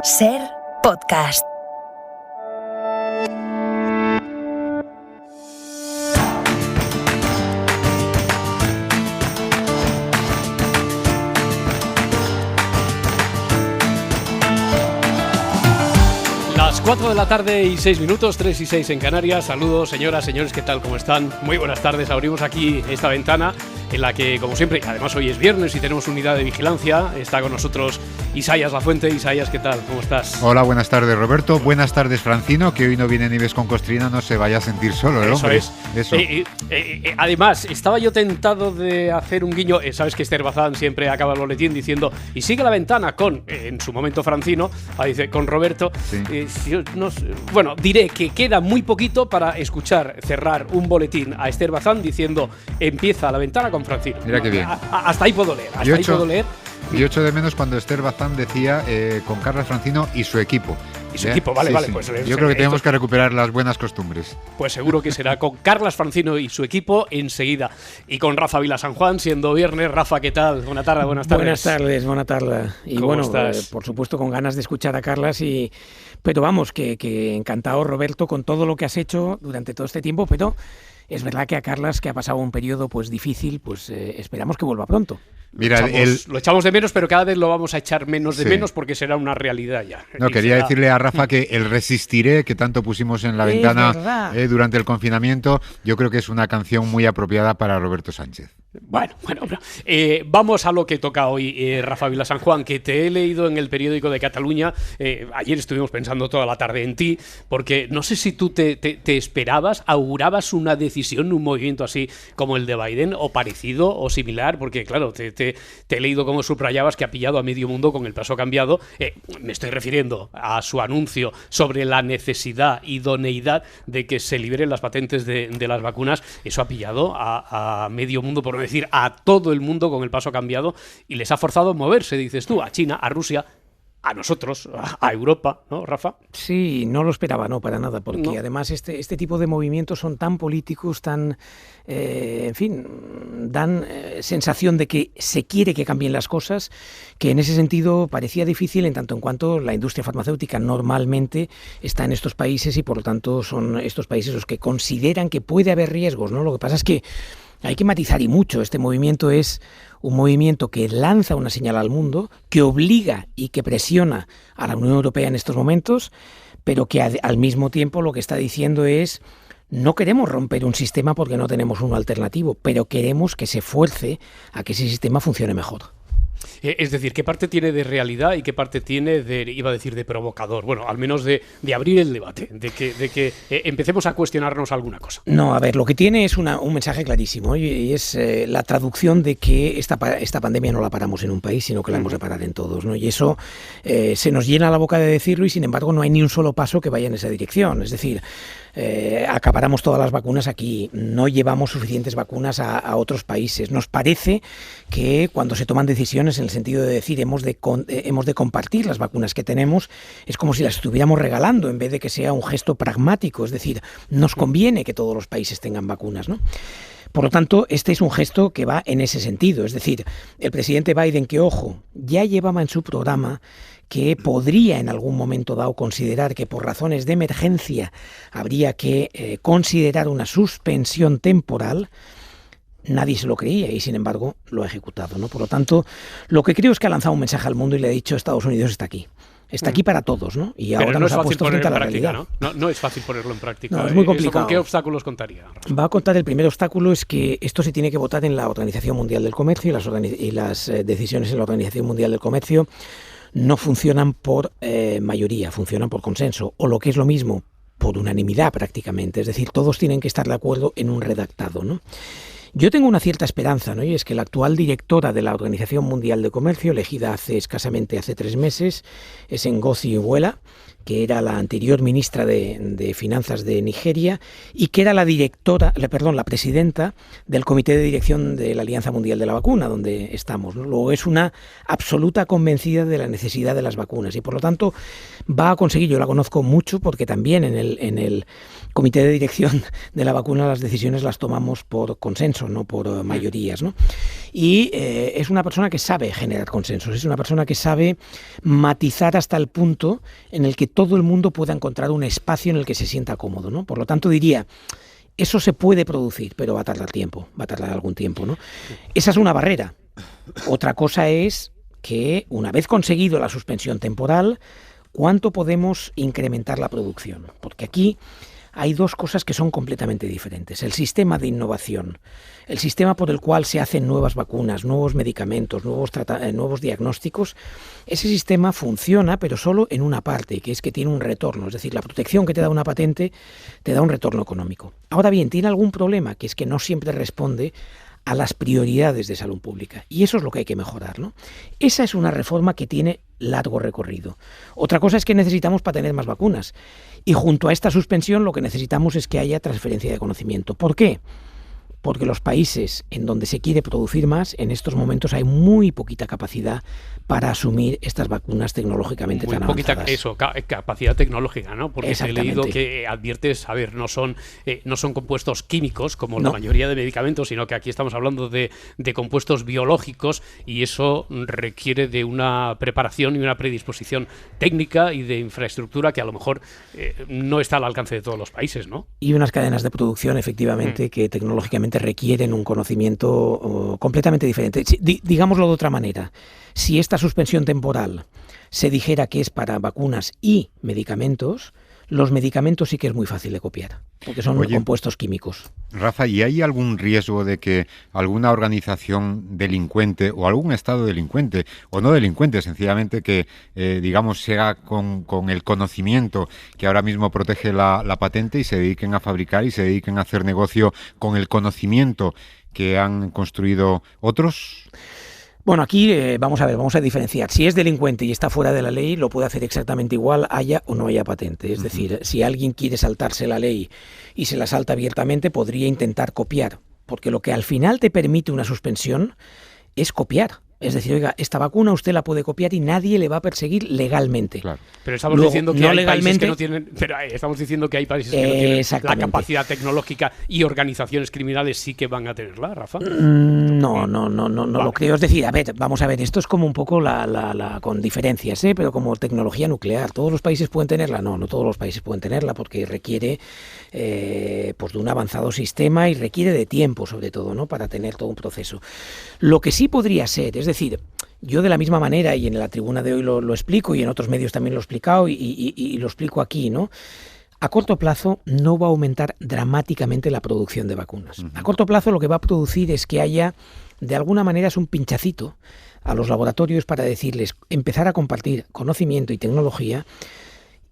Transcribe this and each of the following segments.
SER Podcast. Las 4 de la tarde y 6 minutos, 3 y 6 en Canarias. Saludos, señoras, señores, ¿qué tal? ¿Cómo están? Muy buenas tardes. Abrimos aquí esta ventana en la que, como siempre, además hoy es viernes y tenemos unidad de vigilancia. Está con nosotros Isaías Lafuente. Isaías, ¿qué tal? ¿Cómo estás? Hola, buenas tardes, Roberto. Buenas tardes, Francino, que hoy no viene Nieves con Costrina, no se vaya a sentir solo el hombre. Eso es. Además, estaba yo tentado de hacer un guiño. Sabes que Esther Bazán siempre acaba el boletín diciendo y sigue la ventana con, en su momento Francino, dice con Roberto. Sí. Bueno, diré que queda muy poquito para escuchar cerrar un boletín a Esther Bazán diciendo empieza la ventana con Francino. Mira qué bien. Hasta ahí puedo leer. Yo echo de menos cuando Esther Bazán decía con Carlas Francino y su equipo. Y su equipo, vale. Sí. Pues yo creo que tenemos que recuperar las buenas costumbres. Pues seguro que será con Carlas Francino y su equipo enseguida. Y con Rafa Vila San Juan, siendo viernes. Rafa, ¿qué tal? Buenas tardes. Buenas tardes. Y ¿Cómo bueno, estás? Por supuesto con ganas de escuchar a Carlas pero vamos, que encantado, Roberto, con todo lo que has hecho durante todo este tiempo, pero es verdad que a Carlas, que ha pasado un periodo pues difícil, pues esperamos que vuelva pronto. Mira, lo echamos de menos, pero cada vez lo vamos a echar menos de menos porque será una realidad ya. No, quería decirle a Rafa que el Resistiré, que tanto pusimos en la ventana durante el confinamiento, yo creo que es una canción muy apropiada para Roberto Sánchez. Bueno, vamos a lo que toca hoy, Rafa Vila San Juan, que te he leído en el periódico de Cataluña. Ayer estuvimos pensando toda la tarde en ti, porque no sé si tú te esperabas, augurabas una decisión, un movimiento así como el de Biden, o parecido o similar, porque claro, te he leído como subrayabas que ha pillado a medio mundo con el paso cambiado. Me estoy refiriendo a su anuncio sobre la necesidad, idoneidad de que se liberen las patentes de las vacunas. Eso ha pillado a medio mundo, por decir a todo el mundo con el paso cambiado, y les ha forzado a moverse, dices tú, a China, a Rusia, a nosotros, a Europa, ¿no, Rafa? Sí, no lo esperaba, no, para nada, porque además este tipo de movimientos son tan políticos, tan, dan sensación de que se quiere que cambien las cosas, que en ese sentido parecía difícil en tanto en cuanto la industria farmacéutica normalmente está en estos países y por lo tanto son estos países los que consideran que puede haber riesgos, ¿no? Lo que pasa es que hay que matizar y mucho. Este movimiento es un movimiento que lanza una señal al mundo, que obliga y que presiona a la Unión Europea en estos momentos, pero que al mismo tiempo lo que está diciendo es: no queremos romper un sistema porque no tenemos uno alternativo, pero queremos que se fuerce a que ese sistema funcione mejor. Es decir, ¿qué parte tiene de realidad y qué parte tiene de provocador? Bueno, al menos de abrir el debate, de que empecemos a cuestionarnos alguna cosa. No, a ver, lo que tiene es un mensaje clarísimo y es la traducción de que esta pandemia no la paramos en un país, sino que la hemos de parar en todos, ¿no? Y eso se nos llena la boca de decirlo y sin embargo no hay ni un solo paso que vaya en esa dirección. Es decir, acaparamos todas las vacunas aquí, no llevamos suficientes vacunas a otros países. Nos parece que cuando se toman decisiones en el sentido de decir hemos de compartir las vacunas que tenemos, es como si las estuviéramos regalando en vez de que sea un gesto pragmático, es decir, nos conviene que todos los países tengan vacunas, ¿no? Por lo tanto, este es un gesto que va en ese sentido, es decir, el presidente Biden, que ojo, ya llevaba en su programa que podría en algún momento dado considerar que por razones de emergencia habría que considerar una suspensión temporal. Nadie se lo creía y sin embargo lo ha ejecutado, ¿no? Por lo tanto, lo que creo es que ha lanzado un mensaje al mundo y le ha dicho: Estados Unidos está aquí. Está aquí para todos, ¿no? Y ahora no nos ha puesto frente a la realidad. No es fácil ponerlo en práctica. No, es muy complicado. ¿Con qué obstáculos contaría? Va a contar, el primer obstáculo es que esto se tiene que votar en la Organización Mundial del Comercio y las decisiones en la Organización Mundial del Comercio no funcionan por mayoría, funcionan por consenso, o lo que es lo mismo, por unanimidad prácticamente. Es decir, todos tienen que estar de acuerdo en un redactado, ¿no? Yo tengo una cierta esperanza, ¿no? Y es que la actual directora de la Organización Mundial de Comercio, elegida hace 3 meses, es Ngozi Iweala, que era la anterior ministra de Finanzas de Nigeria y que era la presidenta del Comité de Dirección de la Alianza Mundial de la Vacuna, donde estamos, ¿no? Luego es una absoluta convencida de la necesidad de las vacunas y por lo tanto va a conseguir, yo la conozco mucho porque también en el Comité de Dirección de la Vacuna las decisiones las tomamos por consenso, no por mayorías, ¿no? Y es una persona que sabe generar consensos, es una persona que sabe matizar hasta el punto en el que todo el mundo pueda encontrar un espacio en el que se sienta cómodo, ¿no? Por lo tanto diría, eso se puede producir, pero va a tardar tiempo, va a tardar algún tiempo, ¿no? Esa es una barrera. Otra cosa es que una vez conseguido la suspensión temporal, ¿cuánto podemos incrementar la producción? Porque aquí hay dos cosas que son completamente diferentes. El sistema de innovación, el sistema por el cual se hacen nuevas vacunas, nuevos medicamentos, nuevos diagnósticos, ese sistema funciona, pero solo en una parte, que es que tiene un retorno. Es decir, la protección que te da una patente te da un retorno económico. Ahora bien, tiene algún problema, que es que no siempre responde a las prioridades de salud pública. Y eso es lo que hay que mejorar, ¿no? Esa es una reforma que tiene largo recorrido. Otra cosa es que necesitamos para tener más vacunas. Y junto a esta suspensión lo que necesitamos es que haya transferencia de conocimiento. ¿Por qué? Porque los países en donde se quiere producir más, en estos momentos hay muy poquita capacidad para asumir estas vacunas tecnológicamente tan avanzadas. Capacidad tecnológica, ¿no? Porque he leído que adviertes, a ver, no son compuestos químicos como la mayoría de medicamentos, sino que aquí estamos hablando de compuestos biológicos y eso requiere de una preparación y una predisposición técnica y de infraestructura que a lo mejor no está al alcance de todos los países, ¿no? Y unas cadenas de producción, efectivamente, que tecnológicamente requieren un conocimiento completamente diferente. Digámoslo de otra manera, si esta suspensión temporal se dijera que es para vacunas y medicamentos, los medicamentos sí que es muy fácil de copiar, porque son compuestos químicos. Rafa, ¿y hay algún riesgo de que alguna organización delincuente o algún estado delincuente, o no delincuente, sencillamente que, digamos, sea con el conocimiento que ahora mismo protege la patente y se dediquen a fabricar y se dediquen a hacer negocio con el conocimiento que han construido otros? Bueno, aquí vamos a diferenciar. Si es delincuente y está fuera de la ley, lo puede hacer exactamente igual, haya o no haya patente. Es decir, si alguien quiere saltarse la ley y se la salta abiertamente, podría intentar copiar, porque lo que al final te permite una suspensión es copiar. Es decir, oiga, esta vacuna usted la puede copiar y nadie le va a perseguir legalmente. Claro. Pero estamos diciendo que hay países que no tienen, estamos diciendo que hay países que no tienen la capacidad tecnológica y organizaciones criminales sí que van a tenerla, Rafa. No lo creo. Es decir, vamos a ver, esto es como un poco con diferencias, pero como tecnología nuclear. ¿Todos los países pueden tenerla? No todos los países pueden tenerla porque requiere pues de un avanzado sistema y requiere de tiempo, sobre todo, ¿no? Para tener todo un proceso. Lo que sí podría ser, es decir, yo de la misma manera, y en la tribuna de hoy lo explico, y en otros medios también lo he explicado, y lo explico aquí, ¿no? A corto plazo no va a aumentar dramáticamente la producción de vacunas. A corto plazo lo que va a producir es que haya, de alguna manera, es un pinchacito a los laboratorios para decirles, empezar a compartir conocimiento y tecnología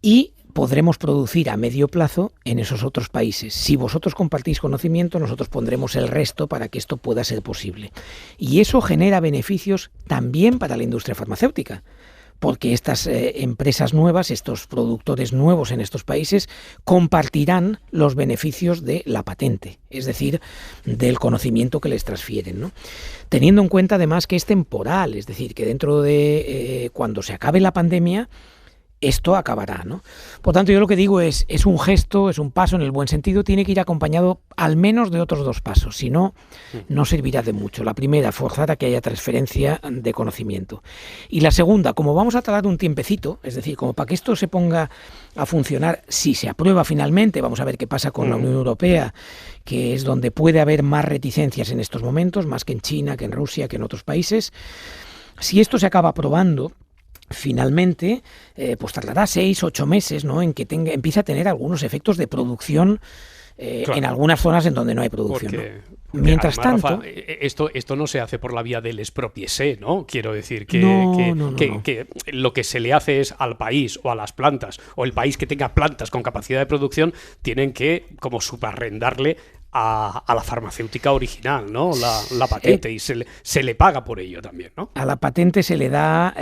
y podremos producir a medio plazo en esos otros países. Si vosotros compartís conocimiento, nosotros pondremos el resto para que esto pueda ser posible. Y eso genera beneficios también para la industria farmacéutica, porque estas empresas nuevas, estos productores nuevos en estos países, compartirán los beneficios de la patente, es decir, del conocimiento que les transfieren, ¿no? Teniendo en cuenta además que es temporal, es decir, que dentro de cuando se acabe la pandemia, esto acabará, ¿no? Por tanto, yo lo que digo es un gesto, es un paso en el buen sentido, tiene que ir acompañado al menos de otros dos pasos, si no, no servirá de mucho. La primera, forzar a que haya transferencia de conocimiento. Y la segunda, como vamos a tardar un tiempecito, es decir, como para que esto se ponga a funcionar, si se aprueba finalmente, vamos a ver qué pasa con la Unión Europea, que es donde puede haber más reticencias en estos momentos, más que en China, que en Rusia, que en otros países. Si esto se acaba aprobando, finalmente, pues tardará 6, 8 meses, ¿no? En que empiece a tener algunos efectos de producción en algunas zonas en donde no hay producción. Porque, ¿no? Mientras además, tanto, Rafa, esto no se hace por la vía del expropiese, ¿no? Quiero decir que lo que se le hace es al país o a las plantas, o el país que tenga plantas con capacidad de producción, tienen que como subarrendarle a la farmacéutica original, ¿no? La patente, y se le paga por ello también, ¿no? A la patente se le da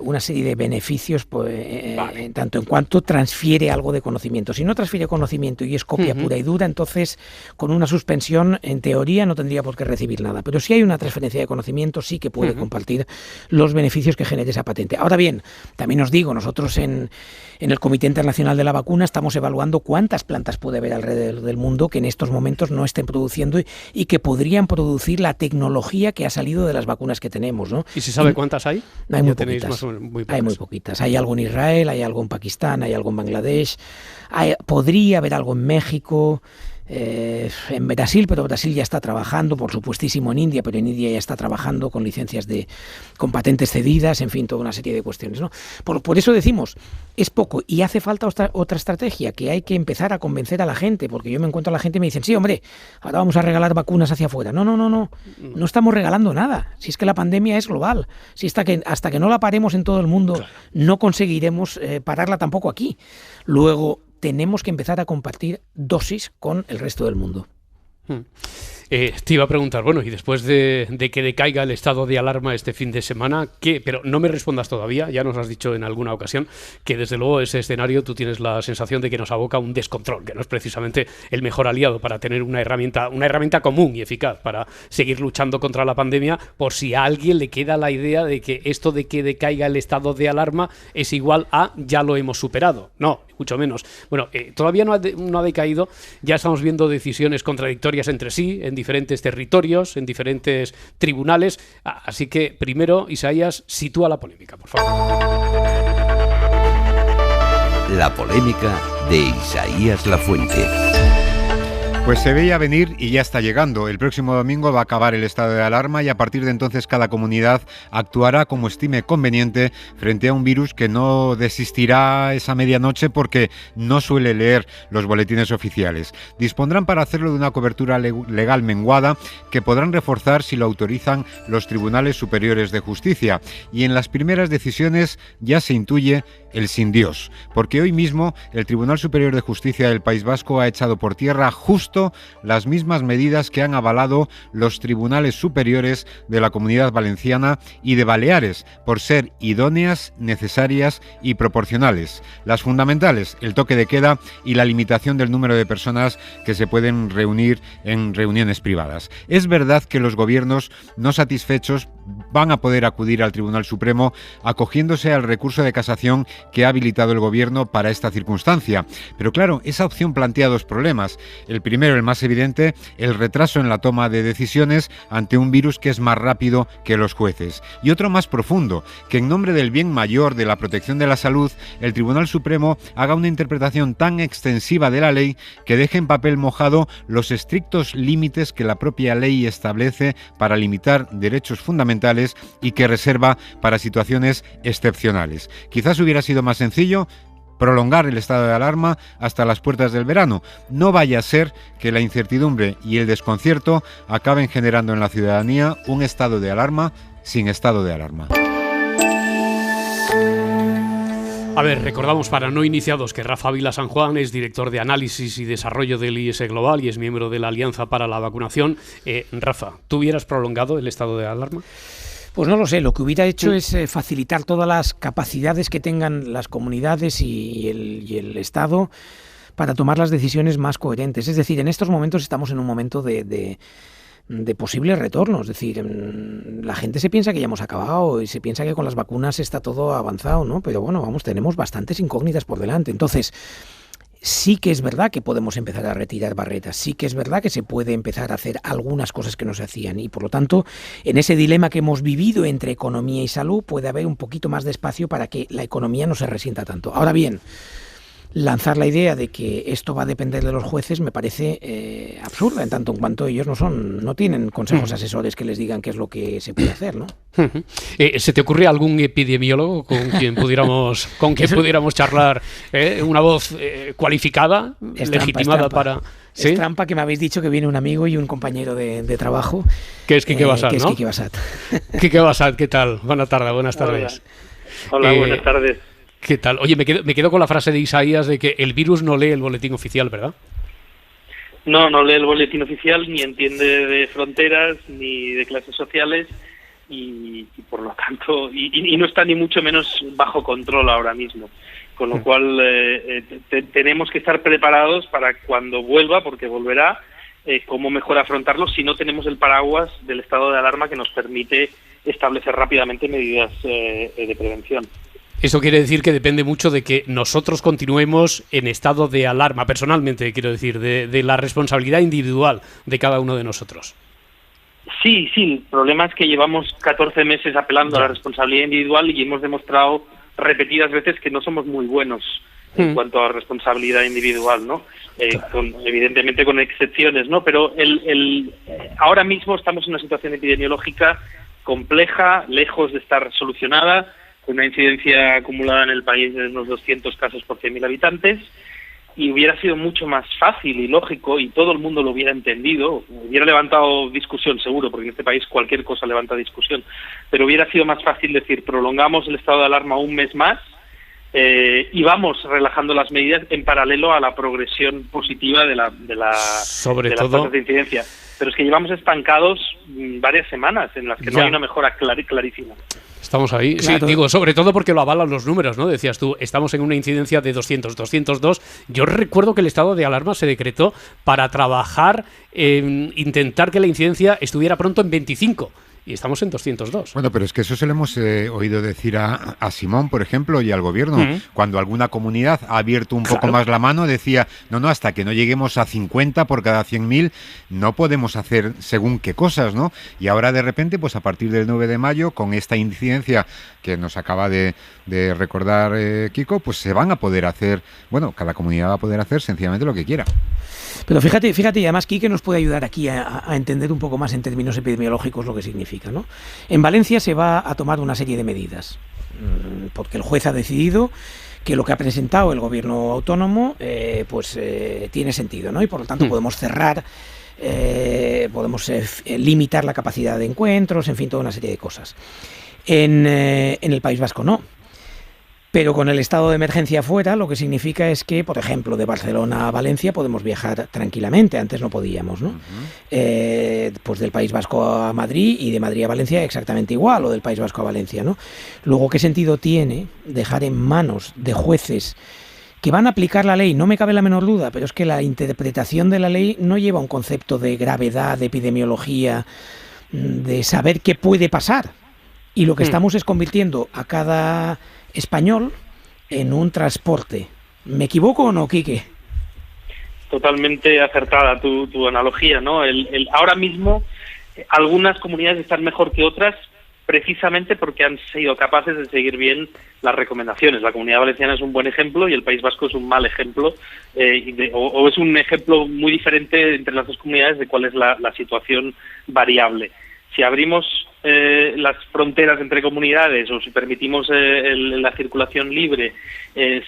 una serie de beneficios, vale, tanto en cuanto transfiere algo de conocimiento. Si no transfiere conocimiento y es copia pura y dura, entonces con una suspensión, en teoría, no tendría por qué recibir nada. Pero si hay una transferencia de conocimiento, sí que puede compartir los beneficios que genere esa patente. Ahora bien, también os digo, nosotros en el Comité Internacional de la Vacuna estamos evaluando cuántas plantas puede haber alrededor del mundo que en estos momentos no estén produciendo y que podrían producir la tecnología que ha salido de las vacunas que tenemos, ¿no? ¿Y se sabe cuántas hay? Hay muy poquitas. Hay muy poquitas. Hay algo en Israel, hay algo en Pakistán, hay algo en Bangladesh, podría haber algo en México, en Brasil, pero Brasil ya está trabajando, por supuestísimo en India, pero en India ya está trabajando con licencias con patentes cedidas, en fin, toda una serie de cuestiones, ¿no? Por eso decimos, es poco y hace falta otra estrategia, que hay que empezar a convencer a la gente, porque yo me encuentro a la gente y me dicen, sí, hombre, ahora vamos a regalar vacunas hacia afuera. No estamos regalando nada, si es que la pandemia es global, si hasta que no la paremos en todo el mundo, claro, no conseguiremos pararla tampoco aquí. Luego, tenemos que empezar a compartir dosis con el resto del mundo. Te iba a preguntar, bueno, y después de que decaiga el estado de alarma este fin de semana, ¿qué? Pero no me respondas todavía, ya nos has dicho en alguna ocasión que desde luego ese escenario tú tienes la sensación de que nos aboca a un descontrol, que no es precisamente el mejor aliado para tener una herramienta común y eficaz para seguir luchando contra la pandemia, por si a alguien le queda la idea de que esto de que decaiga el estado de alarma es igual a ya lo hemos superado. No, mucho menos. Bueno, todavía no ha decaído, ya estamos viendo decisiones contradictorias entre sí, en diferentes territorios, en diferentes tribunales, así que primero, Isaías, sitúa la polémica, por favor. La polémica de Isaías Lafuente. Pues se veía venir y ya está llegando. El próximo domingo va a acabar el estado de alarma y a partir de entonces cada comunidad actuará como estime conveniente frente a un virus que no desistirá esa medianoche porque no suele leer los boletines oficiales. Dispondrán para hacerlo de una cobertura legal menguada que podrán reforzar si lo autorizan los tribunales superiores de justicia. Y en las primeras decisiones ya se intuye el sin Dios, porque hoy mismo el Tribunal Superior de Justicia del País Vasco ha echado por tierra justo las mismas medidas que han avalado los tribunales superiores de la Comunidad Valenciana y de Baleares, por ser idóneas, necesarias y proporcionales. Las fundamentales, el toque de queda y la limitación del número de personas que se pueden reunir en reuniones privadas. Es verdad que los gobiernos no satisfechos van a poder acudir al Tribunal Supremo acogiéndose al recurso de casación que ha habilitado el Gobierno para esta circunstancia. Pero claro, esa opción plantea dos problemas. El primero, el más evidente, el retraso en la toma de decisiones ante un virus que es más rápido que los jueces. Y otro más profundo, que en nombre del bien mayor de la protección de la salud, el Tribunal Supremo haga una interpretación tan extensiva de la ley que deje en papel mojado los estrictos límites que la propia ley establece para limitar derechos fundamentales y que reserva para situaciones excepcionales. Quizás hubiera sido más sencillo prolongar el estado de alarma hasta las puertas del verano. No vaya a ser que la incertidumbre y el desconcierto acaben generando en la ciudadanía un estado de alarma sin estado de alarma. A ver, recordamos para no iniciados que Rafa Vila San Juan es director de análisis y desarrollo del IS Global y es miembro de la Alianza para la Vacunación. Rafa, ¿tú hubieras prolongado el estado de alarma? Pues no lo sé, lo que hubiera hecho es facilitar todas las capacidades que tengan las comunidades y el Estado para tomar las decisiones más coherentes. Es decir, en estos momentos estamos en un momento de posibles retornos. Es decir, la gente se piensa que ya hemos acabado y se piensa que con las vacunas está todo avanzado, ¿no? Pero bueno, tenemos bastantes incógnitas por delante. Entonces, sí que es verdad que podemos empezar a retirar barreras, sí que es verdad que se puede empezar a hacer algunas cosas que no se hacían y por lo tanto en ese dilema que hemos vivido entre economía y salud puede haber un poquito más de espacio para que la economía no se resienta tanto. Ahora bien, lanzar la idea de que esto va a depender de los jueces me parece absurda, en tanto en cuanto ellos no tienen consejos asesores que les digan qué es lo que se puede hacer, ¿no? ¿Se te ocurre algún epidemiólogo con quien pudiéramos charlar? Una voz cualificada, legitimada para... ¿Sí? Es trampa que me habéis dicho que viene un amigo y un compañero de trabajo. Que es Quique Bassat, ¿no? Que es Quique Bassat. Quique Bassat, ¿qué tal? Buenas tardes. Hola, buenas tardes. ¿Qué tal? Oye, me quedo con la frase de Isaías de que el virus no lee el boletín oficial, ¿verdad? No lee el boletín oficial, ni entiende de fronteras, ni de clases sociales, y por lo tanto, y no está ni mucho menos bajo control ahora mismo. Con lo cual tenemos que estar preparados para cuando vuelva, porque volverá, cómo mejor afrontarlo si no tenemos el paraguas del estado de alarma que nos permite establecer rápidamente medidas de prevención. Eso quiere decir que depende mucho de que nosotros continuemos en estado de alarma, personalmente, quiero decir, de la responsabilidad individual de cada uno de nosotros. Sí, el problema es que llevamos 14 meses apelando a la responsabilidad individual y hemos demostrado repetidas veces que no somos muy buenos en cuanto a responsabilidad individual, ¿no? Evidentemente con excepciones, ¿no? Pero ahora mismo estamos en una situación epidemiológica compleja, lejos de estar solucionada, con una incidencia acumulada en el país de unos 200 casos por 100.000 habitantes, y hubiera sido mucho más fácil y lógico, y todo el mundo lo hubiera entendido, hubiera levantado discusión seguro, porque en este país cualquier cosa levanta discusión, pero hubiera sido más fácil decir, prolongamos el estado de alarma un mes más, y vamos relajando las medidas en paralelo a la progresión positiva de las tasas de incidencia. Pero es que llevamos estancados varias semanas en las que no hay una mejora clarísima. Estamos ahí, claro. Sí, digo, sobre todo porque lo avalan los números, ¿no? Decías tú, estamos en una incidencia de 200, 202. Yo recuerdo que el estado de alarma se decretó para trabajar en intentar que la incidencia estuviera pronto en 25. Y estamos en 202. Bueno, pero es que eso se lo hemos oído decir a Simón, por ejemplo, y al gobierno. Cuando alguna comunidad ha abierto un poco más la mano, decía, no, hasta que no lleguemos a 50 por cada 100.000, no podemos hacer según qué cosas, ¿no? Y ahora de repente, pues a partir del 9 de mayo, con esta incidencia que nos acaba de recordar Kiko, pues se van a poder hacer, bueno, cada comunidad va a poder hacer sencillamente lo que quiera. Pero fíjate, y además Quique nos puede ayudar aquí a entender un poco más en términos epidemiológicos lo que significa, ¿no? En Valencia se va a tomar una serie de medidas, porque el juez ha decidido que lo que ha presentado el gobierno autónomo tiene sentido, ¿no? Y por lo tanto podemos cerrar, podemos limitar la capacidad de encuentros, en fin, toda una serie de cosas. En el País Vasco no. Pero con el estado de emergencia fuera, lo que significa es que, por ejemplo, de Barcelona a Valencia podemos viajar tranquilamente. Antes no podíamos, ¿no? Pues del País Vasco a Madrid y de Madrid a Valencia exactamente igual, o del País Vasco a Valencia, ¿no? Luego, ¿qué sentido tiene dejar en manos de jueces que van a aplicar la ley? No me cabe la menor duda, pero es que la interpretación de la ley no lleva un concepto de gravedad, de epidemiología, de saber qué puede pasar. Y lo que estamos es convirtiendo a cada español en un transporte. ¿Me equivoco o no, Quique? Totalmente acertada tu analogía, ¿no? Ahora mismo algunas comunidades están mejor que otras precisamente porque han sido capaces de seguir bien las recomendaciones. La Comunidad Valenciana es un buen ejemplo y el País Vasco es un mal ejemplo, o es un ejemplo muy diferente entre las dos comunidades de cuál es la situación variable. Si abrimos las fronteras entre comunidades o si permitimos la circulación libre,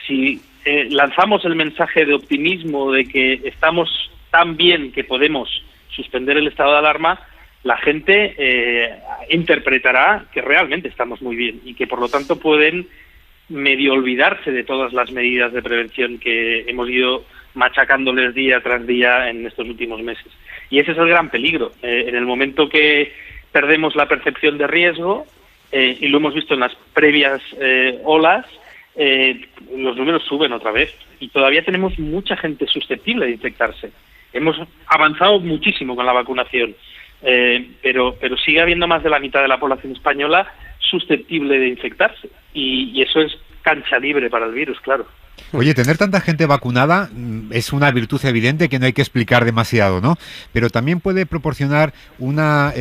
si lanzamos el mensaje de optimismo de que estamos tan bien que podemos suspender el estado de alarma, la gente interpretará que realmente estamos muy bien y que por lo tanto pueden medio olvidarse de todas las medidas de prevención que hemos ido machacándoles día tras día en estos últimos meses. Y ese es el gran peligro. En el momento que perdemos la percepción de riesgo, y lo hemos visto en las previas olas, los números suben otra vez y todavía tenemos mucha gente susceptible de infectarse. Hemos avanzado muchísimo con la vacunación, pero sigue habiendo más de la mitad de la población española susceptible de infectarse y eso es cancha libre para el virus, claro. Oye, tener tanta gente vacunada es una virtud evidente que no hay que explicar demasiado, ¿no? Pero también puede proporcionar una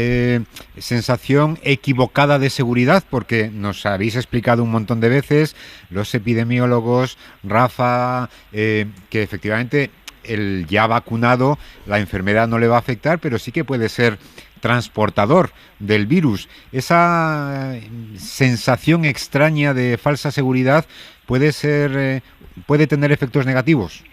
sensación equivocada de seguridad, porque nos habéis explicado un montón de veces, los epidemiólogos, Rafa, que efectivamente el ya vacunado, la enfermedad no le va a afectar, pero sí que puede ser transportador del virus. Esa sensación extraña de falsa seguridad puede tener efectos negativos.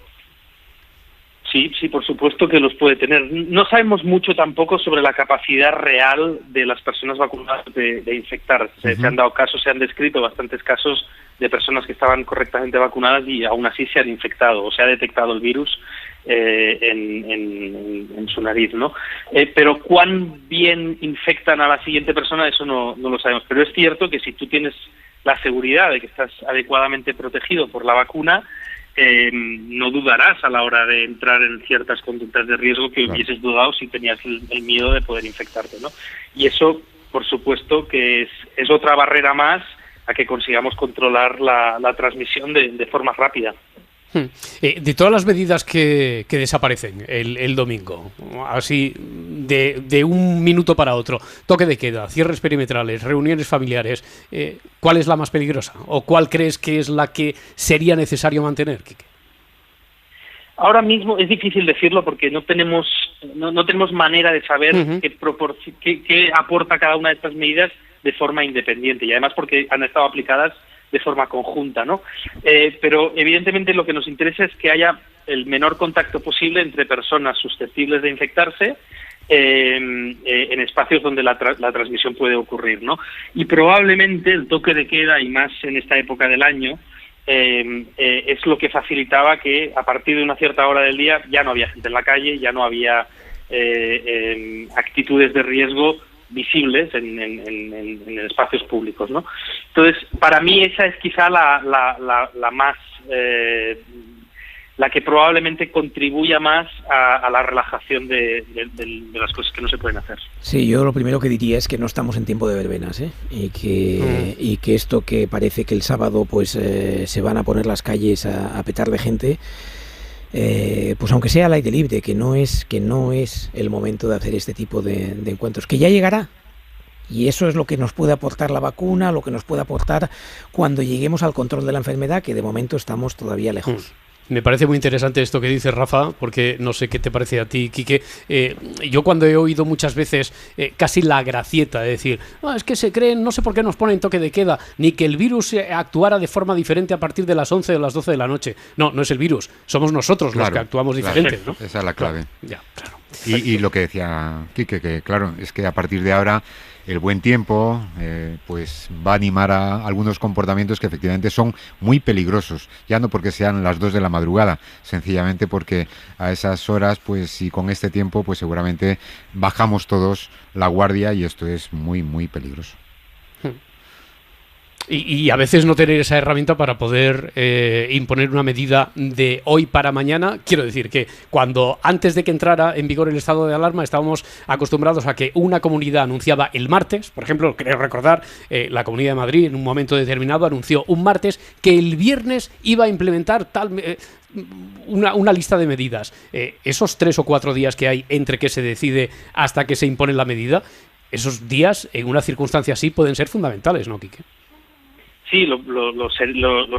Sí, por supuesto que los puede tener. No sabemos mucho tampoco sobre la capacidad real de las personas vacunadas de infectarse. Se han dado casos, se han descrito bastantes casos de personas que estaban correctamente vacunadas y aún así se han infectado o se ha detectado el virus en su nariz, ¿no? Pero cuán bien infectan a la siguiente persona, eso no lo sabemos. Pero es cierto que si tú tienes la seguridad de que estás adecuadamente protegido por la vacuna, no dudarás a la hora de entrar en ciertas conductas de riesgo que hubieses dudado si tenías el miedo de poder infectarte, ¿no? Y eso, por supuesto, que es otra barrera más a que consigamos controlar la transmisión de forma rápida. De todas las medidas que desaparecen el domingo, así de un minuto para otro, toque de queda, cierres perimetrales, reuniones familiares, ¿cuál es la más peligrosa? ¿O cuál crees que es la que sería necesario mantener, Quique? Ahora mismo es difícil decirlo porque no tenemos manera de saber qué aporta cada una de estas medidas de forma independiente, y además porque han estado aplicadas de forma conjunta, ¿no? Pero evidentemente lo que nos interesa es que haya el menor contacto posible entre personas susceptibles de infectarse en espacios donde la transmisión puede ocurrir, ¿no? Y probablemente el toque de queda, y más en esta época del año, es lo que facilitaba que a partir de una cierta hora del día ya no había gente en la calle, ya no había actitudes de riesgo visibles en espacios públicos, ¿no? Entonces, para mí esa es quizá la más la que probablemente contribuya más a la relajación de las cosas que no se pueden hacer. Sí, yo lo primero que diría es que no estamos en tiempo de verbenas, ¿eh? Y que esto que parece que el sábado pues se van a poner las calles a petar de gente, pues aunque sea al aire libre, que no es el momento de hacer este tipo de encuentros, que ya llegará. Y eso es lo que nos puede aportar la vacuna, lo que nos puede aportar cuando lleguemos al control de la enfermedad, que de momento estamos todavía lejos. Me parece muy interesante esto que dice Rafa, porque no sé qué te parece a ti, Quique. Yo cuando he oído muchas veces casi la gracieta de decir, no, es que se creen, no sé por qué nos ponen toque de queda, ni que el virus actuara de forma diferente a partir de las 11 o las 12 de la noche. No es el virus, somos nosotros los que actuamos diferentes, ¿no? Esa es la clave. Claro. Y lo que decía Quique, que claro, es que a partir de ahora el buen tiempo pues va a animar a algunos comportamientos que efectivamente son muy peligrosos, ya no porque sean las 2 de la madrugada, sencillamente porque a esas horas pues y con este tiempo pues seguramente bajamos todos la guardia y esto es muy muy peligroso. Y a veces no tener esa herramienta para poder imponer una medida de hoy para mañana. Quiero decir que cuando antes de que entrara en vigor el estado de alarma estábamos acostumbrados a que una comunidad anunciaba el martes, por ejemplo, creo recordar, la Comunidad de Madrid en un momento determinado anunció un martes que el viernes iba a implementar una lista de medidas. Esos 3 o 4 días que hay entre que se decide hasta que se impone la medida, esos días en una circunstancia así pueden ser fundamentales, ¿no, Quique? Sí, lo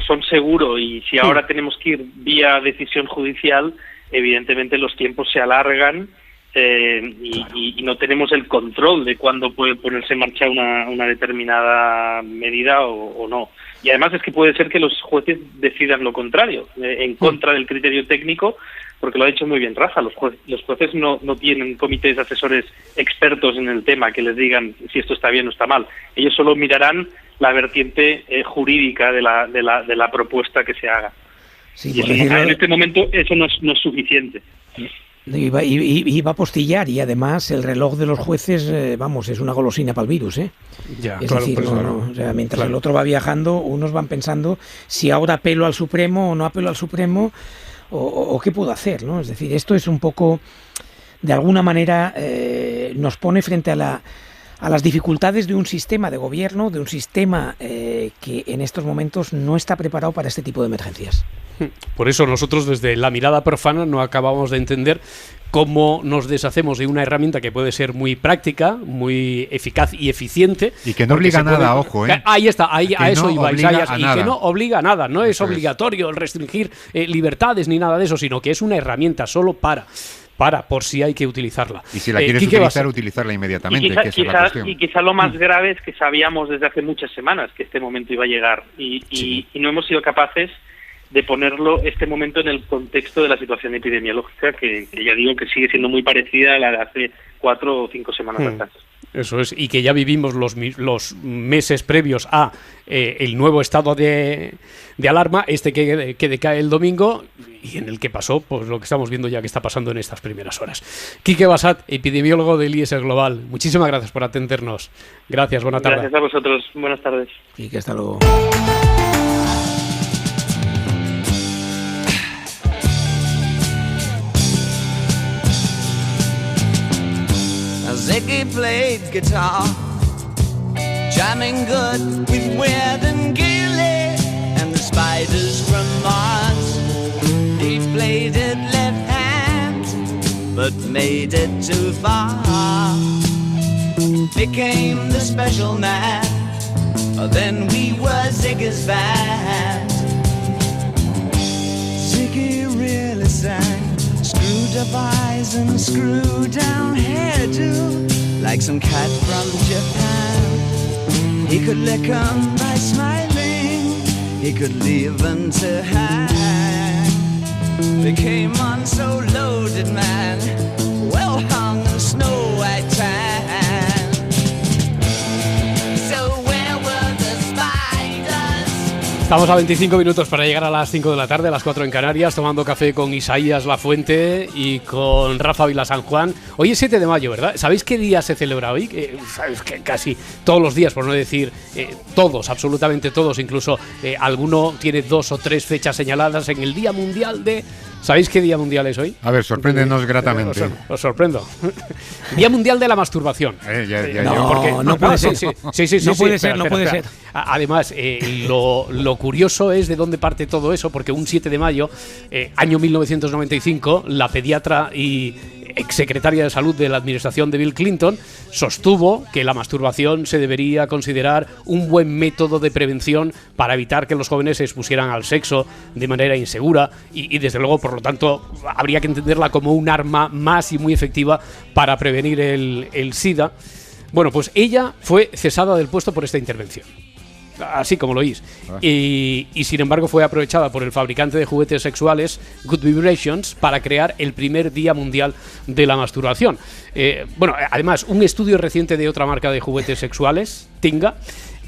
son seguro, y si ahora tenemos que ir vía decisión judicial, evidentemente los tiempos se alargan y no tenemos el control de cuándo puede ponerse en marcha una determinada medida o no. Y además es que puede ser que los jueces decidan lo contrario, en contra del criterio técnico, porque lo ha dicho muy bien Rafa, los jueces no tienen comités asesores expertos en el tema que les digan si esto está bien o está mal. Ellos solo mirarán la vertiente jurídica de la propuesta que se haga. Sí, y en este momento eso no es suficiente. Y va a postillar, y además el reloj de los jueces, es una golosina para el virus, ¿eh? Ya, es claro, decir, o sea, mientras el otro va viajando, unos van pensando si ahora apelo al Supremo o no apelo al Supremo, o qué puedo hacer, ¿no? Es decir, esto es un poco, de alguna manera, nos pone frente a las dificultades de un sistema de gobierno, de un sistema que en estos momentos no está preparado para este tipo de emergencias. Por eso nosotros desde la mirada profana no acabamos de entender cómo nos deshacemos de una herramienta que puede ser muy práctica, muy eficaz y eficiente. Y que no obliga a nada, ojo, ¿eh? Ahí está, a eso iba Isaías, y nada. que no obliga a nada, no es obligatorio el restringir libertades ni nada de eso, sino que es una herramienta solo para por si hay que utilizarla. Y si la quieres utilizarla inmediatamente, que esa es la cuestión. Y quizá lo más grave es que sabíamos desde hace muchas semanas que este momento iba a llegar y no hemos sido capaces de ponerlo este momento en el contexto de la situación epidemiológica que ya digo que sigue siendo muy parecida a la de hace 4 o 5 semanas atrás. Eso es, y que ya vivimos los meses previos a el nuevo estado de alarma, que decae el domingo, y en el que pasó pues lo que estamos viendo ya que está pasando en estas primeras horas. Quique Bassat, epidemiólogo del IES Global, muchísimas gracias por atendernos. Gracias, buena tarde. Gracias a vosotros, buenas tardes. Quique, hasta luego. Ziggy played guitar, jamming good with Weird and Gilly and the Spiders from Mars. He played it left hand, but made it too far. Became the special man, then we were Ziggy's band. Ziggy really sang. Screwed up eyes and screw down hairdo, like some cat from Japan. He could lick 'em by smiling, he could leave 'em to hang. Became on so loaded man, well hung in snow white tan. So where were the spiders? Estamos a 25 minutos para llegar a las 5 de la tarde, a las 4 en Canarias, tomando café con Isaías Lafuente y con Rafa Vilasanjuán. Hoy es 7 de mayo, ¿verdad? ¿Sabéis qué día se celebra hoy? Sabéis que casi todos los días, por no decir todos, absolutamente todos, incluso alguno tiene 2 o 3 fechas señaladas en el Día Mundial de... ¿Sabéis qué Día Mundial es hoy? A ver, sorpréndenos gratamente. Os sorprendo. Día Mundial de la Masturbación. No puede ser. Sí, no puede ser, no puede ser. Además, lo curioso es de dónde parte todo eso, porque un 7 de mayo, año 1995, la pediatra y exsecretaria de Salud de la administración de Bill Clinton sostuvo que la masturbación se debería considerar un buen método de prevención para evitar que los jóvenes se expusieran al sexo de manera insegura y desde luego, por lo tanto, habría que entenderla como un arma más y muy efectiva para prevenir el SIDA. Bueno, pues ella fue cesada del puesto por esta intervención. Así como lo oís. Y sin embargo fue aprovechada por el fabricante de juguetes sexuales Good Vibrations para crear el primer Día Mundial de la Masturbación. Además, un estudio reciente de otra marca de juguetes sexuales, Tinga,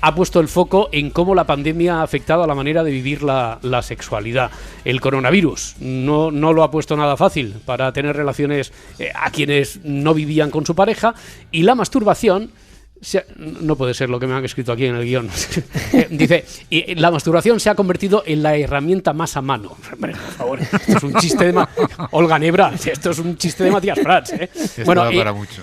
ha puesto el foco en cómo la pandemia ha afectado a la manera de vivir la sexualidad. El coronavirus no lo ha puesto nada fácil para tener relaciones a quienes no vivían con su pareja, y la masturbación... No puede ser lo que me han escrito aquí en el guión. Dice, la masturbación se ha convertido en la herramienta más a mano. Por favor, esto es un chiste de Olga Nebra, esto es un chiste de Matías Prats. Bueno, para mucho.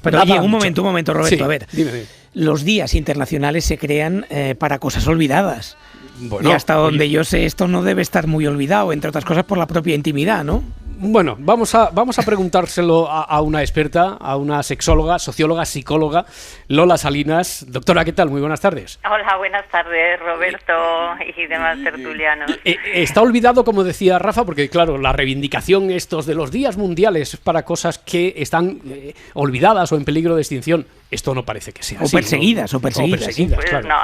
Pero oye, un momento, Roberto, sí, a ver. Dime. Los días internacionales se crean para cosas olvidadas. Bueno, y hasta donde yo sé, esto no debe estar muy olvidado, entre otras cosas por la propia intimidad, ¿no? Bueno, vamos a preguntárselo a una experta, a una sexóloga, socióloga, psicóloga, Lola Salinas. Doctora, ¿qué tal? Muy buenas tardes. Hola, buenas tardes, Roberto y demás tertulianos. Está olvidado, como decía Rafa, porque claro, la reivindicación estos de los días mundiales es para cosas que están olvidadas o en peligro de extinción. Esto no parece que sea así. O perseguidas. Pues claro. No,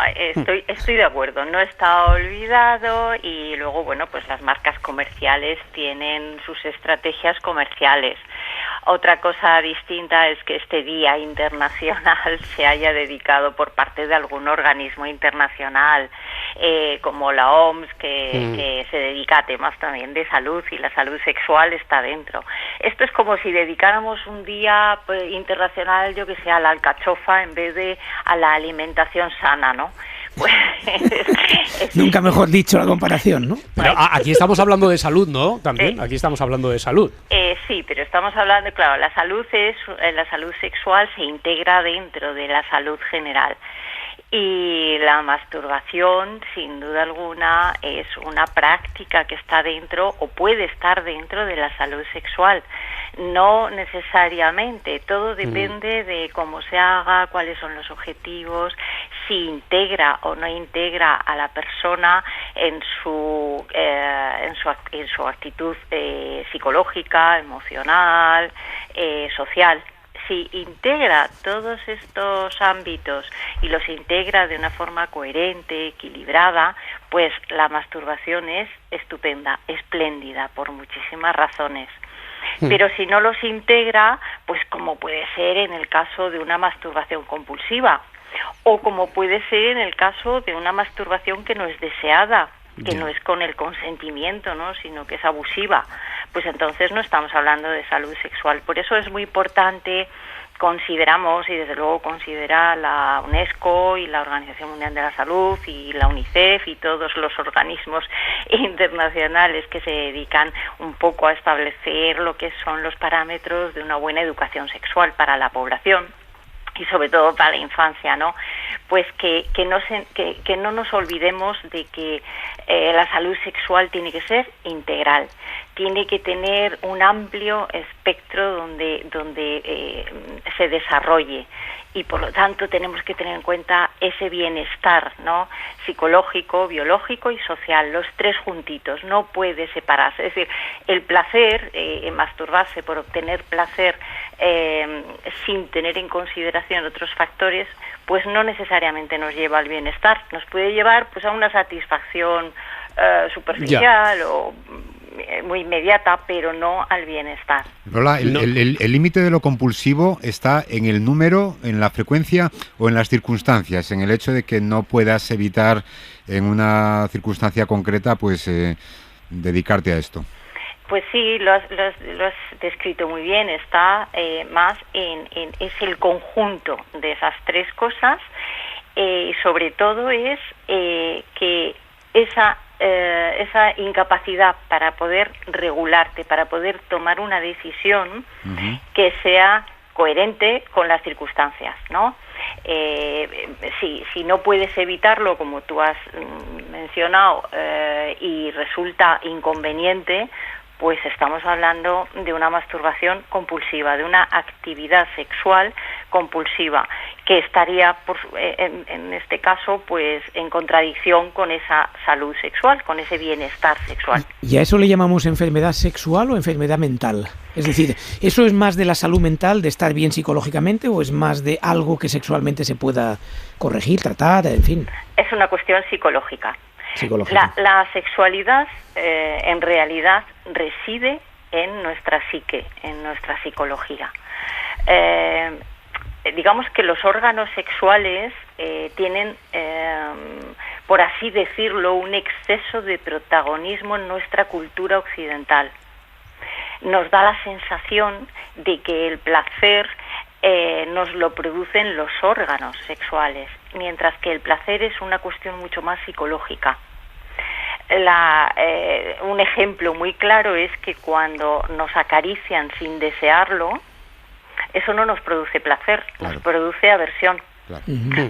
estoy de acuerdo. No está olvidado y luego, bueno, pues las marcas comerciales tienen sus estrategias comerciales. Otra cosa distinta es que este Día Internacional se haya dedicado por parte de algún organismo internacional, como la OMS, que se dedica a temas también de salud, y la salud sexual está dentro. Esto es como si dedicáramos un día internacional, yo que sé, a la alcachofa en vez de a la alimentación sana, ¿no? Pues, nunca mejor dicho la comparación, ¿no? Pero aquí estamos hablando de salud, ¿no? También, aquí estamos hablando de salud. Sí, pero estamos hablando, claro, la salud sexual se integra dentro de la salud general. Y la masturbación, sin duda alguna, es una práctica que está dentro o puede estar dentro de la salud sexual. No necesariamente, todo depende de cómo se haga, cuáles son los objetivos, si integra o no integra a la persona en su actitud psicológica, emocional, social. Si integra todos estos ámbitos y los integra de una forma coherente, equilibrada, pues la masturbación es estupenda, espléndida, por muchísimas razones. Pero si no los integra, pues como puede ser en el caso de una masturbación compulsiva, o como puede ser en el caso de una masturbación que no es deseada, que no es con el consentimiento, ¿no?, sino que es abusiva, pues entonces no estamos hablando de salud sexual. Por eso es muy importante, consideramos, y desde luego considera la UNESCO y la Organización Mundial de la Salud y la UNICEF y todos los organismos internacionales que se dedican un poco a establecer lo que son los parámetros de una buena educación sexual para la población y sobre todo para la infancia, ¿no? Pues que no nos olvidemos de que la salud sexual tiene que ser integral, tiene que tener un amplio espectro donde se desarrolle, y por lo tanto tenemos que tener en cuenta ese bienestar, ¿no?, psicológico, biológico y social, los tres juntitos, no puede separarse. Es decir, el placer, masturbarse por obtener placer sin tener en consideración otros factores, pues no necesariamente nos lleva al bienestar, nos puede llevar pues a una satisfacción superficial o muy inmediata, pero no al bienestar. Lola, ¿el límite de lo compulsivo está en el número, en la frecuencia o en las circunstancias? En el hecho de que no puedas evitar en una circunstancia concreta, pues dedicarte a esto. Pues sí, lo has descrito muy bien. Está más es el conjunto de esas tres cosas, y sobre todo es que esa incapacidad para poder regularte, para poder tomar una decisión que sea coherente con las circunstancias, ¿no? Si no puedes evitarlo, como tú has mencionado, y resulta inconveniente, pues estamos hablando de una masturbación compulsiva, de una actividad sexual compulsiva, que estaría, en este caso, pues en contradicción con esa salud sexual, con ese bienestar sexual. ¿Y a eso le llamamos enfermedad sexual o enfermedad mental? Es decir, ¿eso es más de la salud mental, de estar bien psicológicamente, o es más de algo que sexualmente se pueda corregir, tratar, en fin? Es una cuestión psicológica. La sexualidad en realidad reside en nuestra psique, en nuestra psicología. Digamos que los órganos sexuales tienen, por así decirlo, un exceso de protagonismo en nuestra cultura occidental. Nos da la sensación de que el placer nos lo producen los órganos sexuales, mientras que el placer es una cuestión mucho más psicológica. Un ejemplo muy claro es que cuando nos acarician sin desearlo, eso no nos produce placer, nos produce aversión.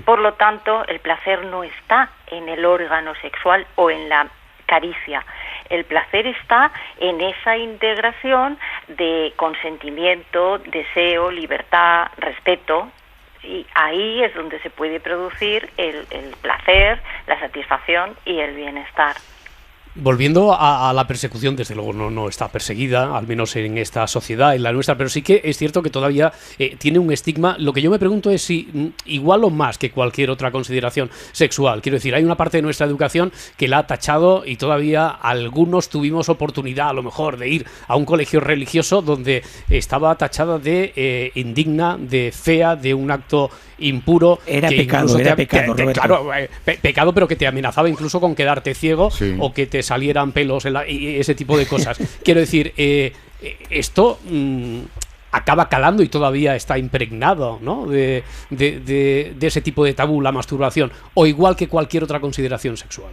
Por lo tanto, el placer no está en el órgano sexual o en la caricia. El placer está en esa integración de consentimiento, deseo, libertad, respeto, y ahí es donde se puede producir el placer, la satisfacción y el bienestar. Volviendo a la persecución, desde luego no está perseguida, al menos en esta sociedad, en la nuestra, pero sí que es cierto que todavía tiene un estigma. Lo que yo me pregunto es si igual o más que cualquier otra consideración sexual. Quiero decir, hay una parte de nuestra educación que la ha tachado, y todavía algunos tuvimos oportunidad a lo mejor de ir a un colegio religioso donde estaba tachada de indigna, de fea, de un acto impuro. Era pecado, Roberto. Claro, pecado, pero que te amenazaba incluso con quedarte ciego, o que te salieran pelos y ese tipo de cosas. Quiero decir, esto acaba calando y todavía está impregnado, ¿no?, de ese tipo de tabú, la masturbación, o igual que cualquier otra consideración sexual.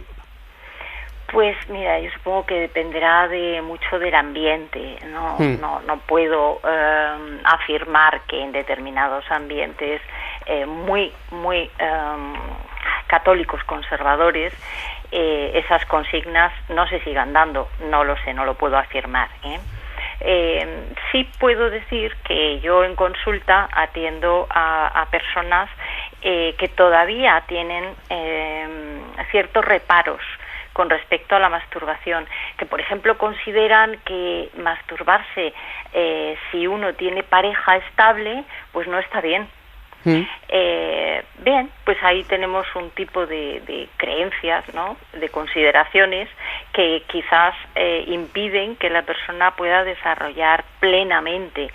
Pues mira, yo supongo que dependerá mucho del ambiente. No puedo afirmar que en determinados ambientes muy católicos conservadores esas consignas no se sigan dando. No lo sé, no lo puedo afirmar. Sí puedo decir que yo en consulta atiendo a personas que todavía tienen ciertos reparos con respecto a la masturbación, que por ejemplo consideran que masturbarse si uno tiene pareja estable, pues no está bien. Bien, pues ahí tenemos un tipo de creencias, ¿no?, de consideraciones que quizás impiden que la persona pueda desarrollar plenamente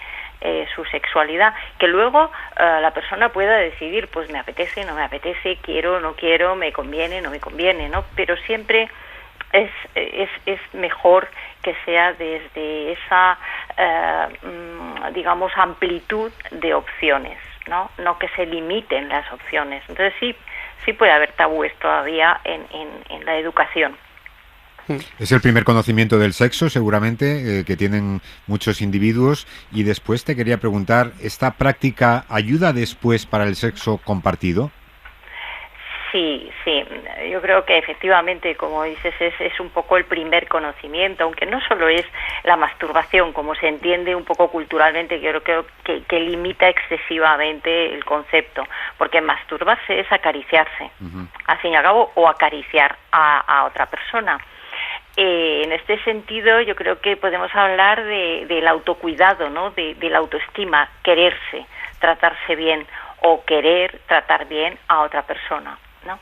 su sexualidad, que luego la persona pueda decidir, pues me apetece, no me apetece, quiero, no quiero, me conviene, no me conviene, ¿no? Pero siempre es mejor que sea desde esa, digamos, amplitud de opciones, ¿no? No que se limiten las opciones. Entonces sí puede haber tabúes todavía en la educación. Es el primer conocimiento del sexo, seguramente, que tienen muchos individuos. Y después te quería preguntar, ¿esta práctica ayuda después para el sexo compartido? Sí, yo creo que efectivamente, como dices, es un poco el primer conocimiento, aunque no solo es la masturbación, como se entiende un poco culturalmente, yo creo que limita excesivamente el concepto, porque masturbarse es acariciarse, al fin y al cabo, o acariciar a otra persona. En este sentido, yo creo que podemos hablar del autocuidado, ¿no? De la autoestima, quererse, tratarse bien, o querer tratar bien a otra persona, ¿no?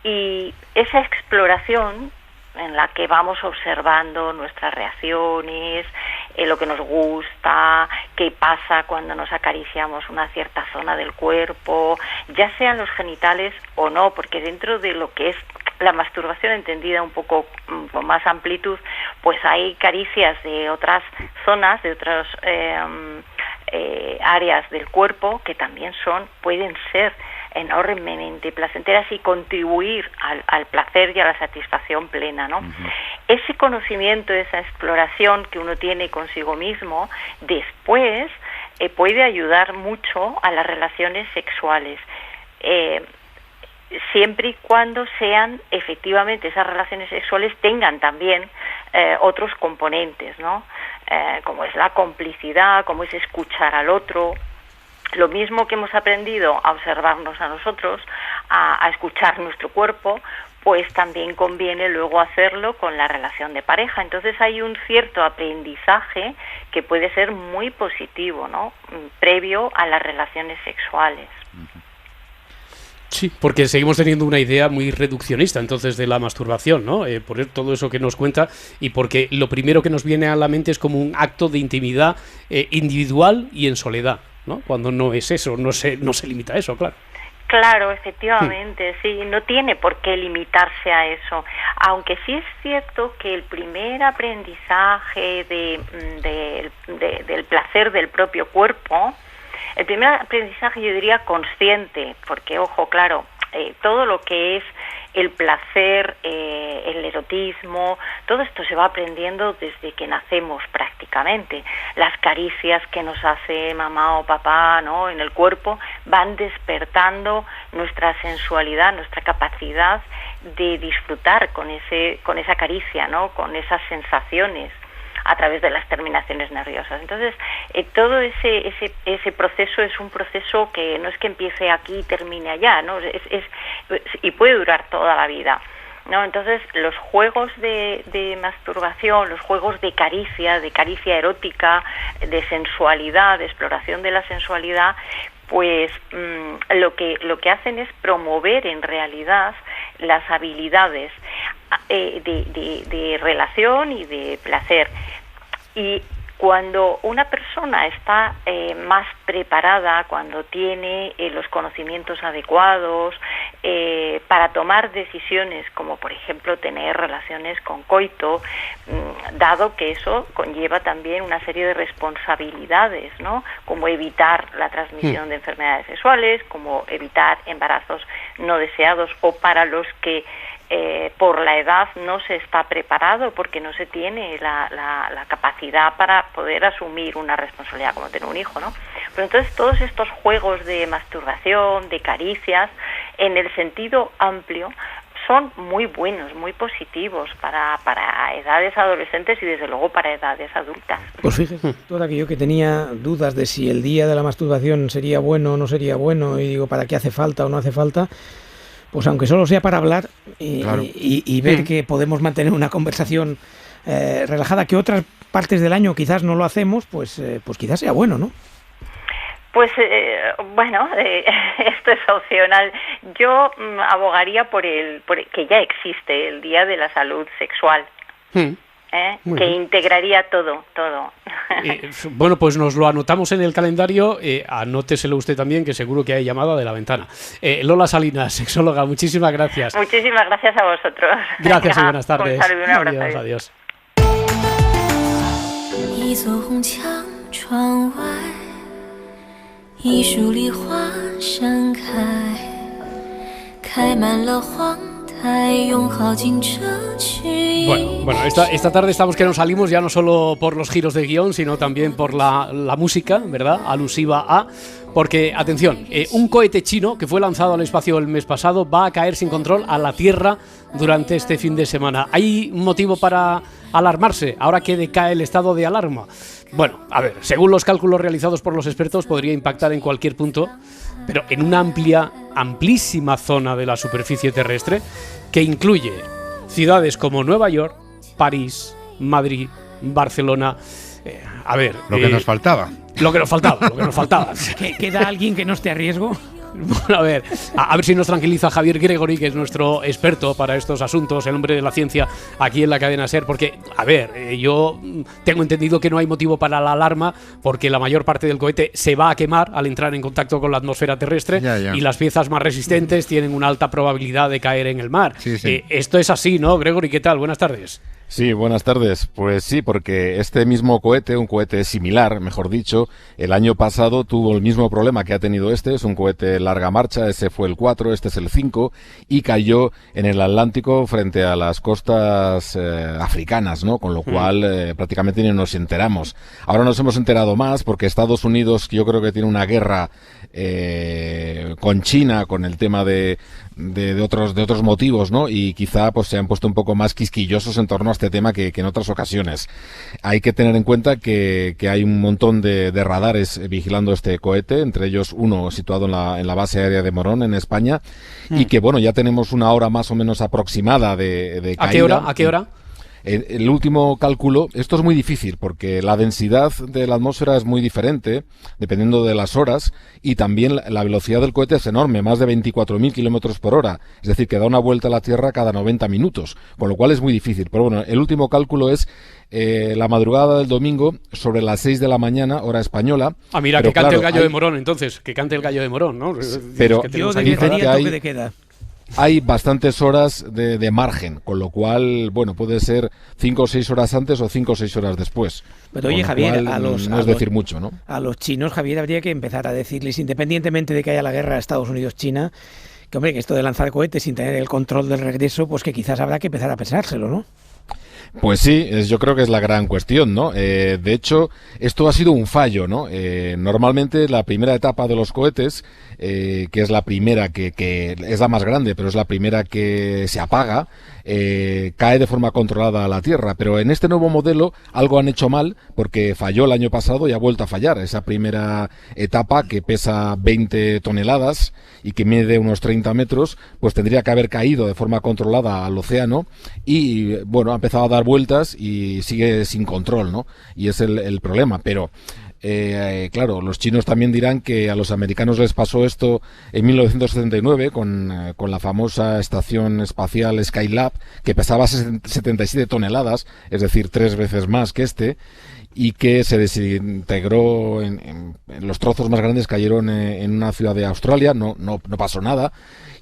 Y esa exploración en la que vamos observando nuestras reacciones, lo que nos gusta, qué pasa cuando nos acariciamos una cierta zona del cuerpo, ya sean los genitales o no, porque dentro de lo que es la masturbación entendida un poco con más amplitud, pues hay caricias de otras zonas, de otras áreas del cuerpo que también pueden ser enormemente placenteras y contribuir al placer y a la satisfacción plena, ¿no? Ese conocimiento, esa exploración que uno tiene consigo mismo, después puede ayudar mucho a las relaciones sexuales, siempre y cuando sean efectivamente esas relaciones sexuales tengan también otros componentes, ¿no? Como es la complicidad, como es escuchar al otro. Lo mismo que hemos aprendido a observarnos a nosotros, a escuchar nuestro cuerpo, pues también conviene luego hacerlo con la relación de pareja. Entonces hay un cierto aprendizaje que puede ser muy positivo, ¿no? Previo a las relaciones sexuales. Sí, porque seguimos teniendo una idea muy reduccionista entonces de la masturbación, ¿no? Por todo eso que nos cuenta, y porque lo primero que nos viene a la mente es como un acto de intimidad individual y en soledad, ¿no? Cuando no es eso, no se limita a eso, claro. Claro, efectivamente, sí, no tiene por qué limitarse a eso, aunque sí es cierto que el primer aprendizaje del placer del propio cuerpo, el primer aprendizaje yo diría consciente, porque ojo, claro, todo lo que es el placer, el erotismo, todo esto se va aprendiendo desde que nacemos prácticamente. Las caricias que nos hace mamá o papá, ¿no?, en el cuerpo van despertando nuestra sensualidad, nuestra capacidad de disfrutar con esa caricia, ¿no?, con esas sensaciones a través de las terminaciones nerviosas. Entonces, todo ese proceso es un proceso que no es que empiece aquí y termine allá, ¿no? Y puede durar toda la vida, ¿no? Entonces, los juegos de masturbación, los juegos de caricia erótica, de sensualidad, de exploración de la sensualidad, pues lo que hacen es promover en realidad las habilidades de relación y de placer. Y cuando una persona está más preparada, cuando tiene los conocimientos adecuados para tomar decisiones, como por ejemplo tener relaciones con coito, dado que eso conlleva también una serie de responsabilidades, ¿no?, como evitar la transmisión de enfermedades sexuales, como evitar embarazos no deseados, o para los que por la edad no se está preparado porque no se tiene la capacidad para poder asumir una responsabilidad como tener un hijo, ¿no? Pero entonces todos estos juegos de masturbación, de caricias, en el sentido amplio, son muy buenos, muy positivos para edades adolescentes y desde luego para edades adultas. Pues fíjese, todo aquello que tenía dudas de si el día de la masturbación sería bueno o no sería bueno, y digo, ¿para qué hace falta o no hace falta? Pues aunque solo sea para hablar y ver que podemos mantener una conversación relajada, que otras partes del año quizás no lo hacemos, pues quizás sea bueno, ¿no? Pues bueno, esto es opcional. Yo abogaría por que ya existe el Día de la Salud Sexual, que integraría todo. Bueno, pues nos lo anotamos en el calendario, anóteselo usted también, que seguro que hay llamada de la ventana. Lola Salinas, sexóloga, muchísimas gracias. Muchísimas gracias a vosotros. Gracias y buenas tardes. Un saludo, un abrazo. Adiós. 一座红墙窗外，一树梨花盛开，开满了黄苔，用好进这曲。 Bueno, esta tarde estamos que nos salimos ya no solo por los giros de guión, sino también por la música, ¿verdad? Alusiva a... Porque, atención, un cohete chino que fue lanzado al espacio el mes pasado va a caer sin control a la Tierra durante este fin de semana. ¿Hay motivo para alarmarse ahora que decae el estado de alarma? Bueno, a ver, según los cálculos realizados por los expertos, podría impactar en cualquier punto, pero en una amplísima zona de la superficie terrestre que incluye ciudades como Nueva York, París, Madrid, Barcelona... a ver... Lo que nos faltaba. Lo que nos faltaba. ¿Queda alguien que no esté a riesgo? Bueno, a ver si nos tranquiliza Javier Gregory, que es nuestro experto para estos asuntos, el hombre de la ciencia aquí en la cadena SER, porque, a ver, yo tengo entendido que no hay motivo para la alarma, porque la mayor parte del cohete se va a quemar al entrar en contacto con la atmósfera terrestre, y las piezas más resistentes tienen una alta probabilidad de caer en el mar. Sí. Esto es así, ¿no, Gregory? ¿Qué tal? Buenas tardes. Sí, buenas tardes. Pues sí, porque este mismo cohete, un cohete similar, mejor dicho, el año pasado tuvo el mismo problema que ha tenido este. Es un cohete larga marcha, ese fue el 4, este es el 5, y cayó en el Atlántico frente a las costas africanas, ¿no? Con lo cual prácticamente ni nos enteramos. Ahora nos hemos enterado más porque Estados Unidos, yo creo que tiene una guerra con China, con el tema de otros motivos, ¿no? Y quizá pues se han puesto un poco más quisquillosos en torno a este tema que en otras ocasiones. Hay que tener en cuenta que hay un montón de radares vigilando este cohete, entre ellos uno situado en la base aérea de Morón, en España, y que bueno, ya tenemos una hora más o menos aproximada de caída. ¿A qué hora? El último cálculo, esto es muy difícil porque la densidad de la atmósfera es muy diferente dependiendo de las horas, y también la velocidad del cohete es enorme, más de 24.000 kilómetros por hora, es decir, que da una vuelta a la Tierra cada 90 minutos, con lo cual es muy difícil. Pero bueno, el último cálculo es la madrugada del domingo sobre las 6 de la mañana, hora española. Ah, mira, pero que cante el gallo de Morón, entonces, que cante el gallo de Morón, ¿no? Pero yo decretaría toque de queda. Hay bastantes horas de margen, con lo cual, bueno, puede ser 5 o 6 horas antes o 5 o 6 horas después. Pero oye, Javier, no es decir mucho, ¿no? A los chinos, Javier, habría que empezar a decirles, independientemente de que haya la guerra Estados Unidos-China, que hombre, que esto de lanzar cohetes sin tener el control del regreso, pues que quizás habrá que empezar a pensárselo, ¿no? Pues sí, yo creo que es la gran cuestión, ¿no? De hecho, esto ha sido un fallo, ¿no? Normalmente la primera etapa de los cohetes, que es la primera que es la más grande, pero es la primera que se apaga, cae de forma controlada a la Tierra. Pero en este nuevo modelo algo han hecho mal, porque falló el año pasado y ha vuelto a fallar. Esa primera etapa, que pesa 20 toneladas y que mide unos 30 metros, pues tendría que haber caído de forma controlada al océano y, bueno, ha empezado a dar vueltas y sigue sin control, ¿no? Y es el problema, pero... claro, los chinos también dirán que a los americanos les pasó esto en 1979 con la famosa estación espacial Skylab, que pesaba 77 toneladas, es decir, 3 veces más que este, y que se desintegró en los trozos más grandes cayeron en una ciudad de Australia, no pasó nada.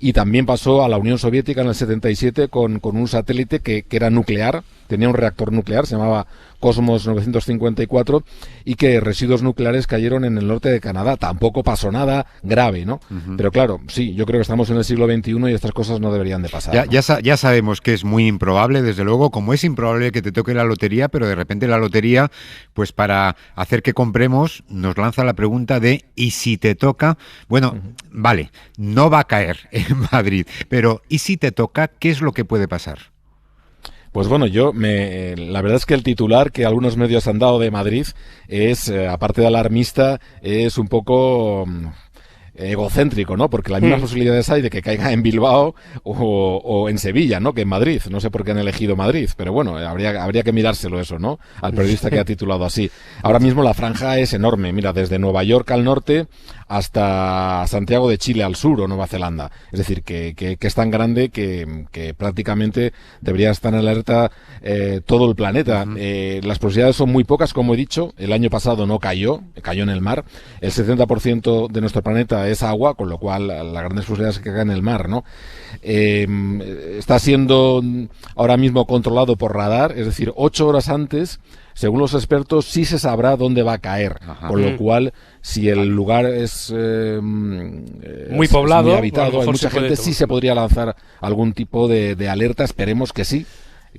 Y también pasó a la Unión Soviética en el 77 con un satélite que era nuclear, tenía un reactor nuclear, se llamaba Cosmos 954, y que residuos nucleares cayeron en el norte de Canadá. Tampoco pasó nada grave, ¿no? Pero claro, sí, yo creo que estamos en el siglo XXI y estas cosas no deberían de pasar. Ya sabemos que es muy improbable, desde luego, como es improbable que te toque la lotería, pero de repente la lotería, pues para hacer que compremos, nos lanza la pregunta de ¿y si te toca? Bueno, vale, no va a caer en Madrid, pero ¿y si te toca? ¿Qué es lo que puede pasar? Pues bueno, la verdad es que el titular que algunos medios han dado de Madrid es, aparte de alarmista, es un poco egocéntrico, ¿no? Porque las mismas posibilidades hay de que caiga en Bilbao o en Sevilla, ¿no? Que en Madrid. No sé por qué han elegido Madrid, pero bueno, habría que mirárselo eso, ¿no? Al periodista que ha titulado así. Ahora mismo la franja es enorme. Mira, desde Nueva York al norte hasta Santiago de Chile al sur o Nueva Zelanda. Es decir, que es tan grande que prácticamente debería estar en alerta todo el planeta. Las posibilidades son muy pocas, como he dicho. El año pasado no cayó en el mar. El 70% de nuestro planeta es agua, con lo cual las grandes posibilidades es que caiga en el mar, ¿no? Está siendo ahora mismo controlado por radar, es decir, 8 horas antes, según los expertos, sí se sabrá dónde va a caer. Con lo cual, si el lugar es muy poblado, muy habitado, hay mucha gente, sí se podría lanzar algún tipo de alerta, esperemos que sí.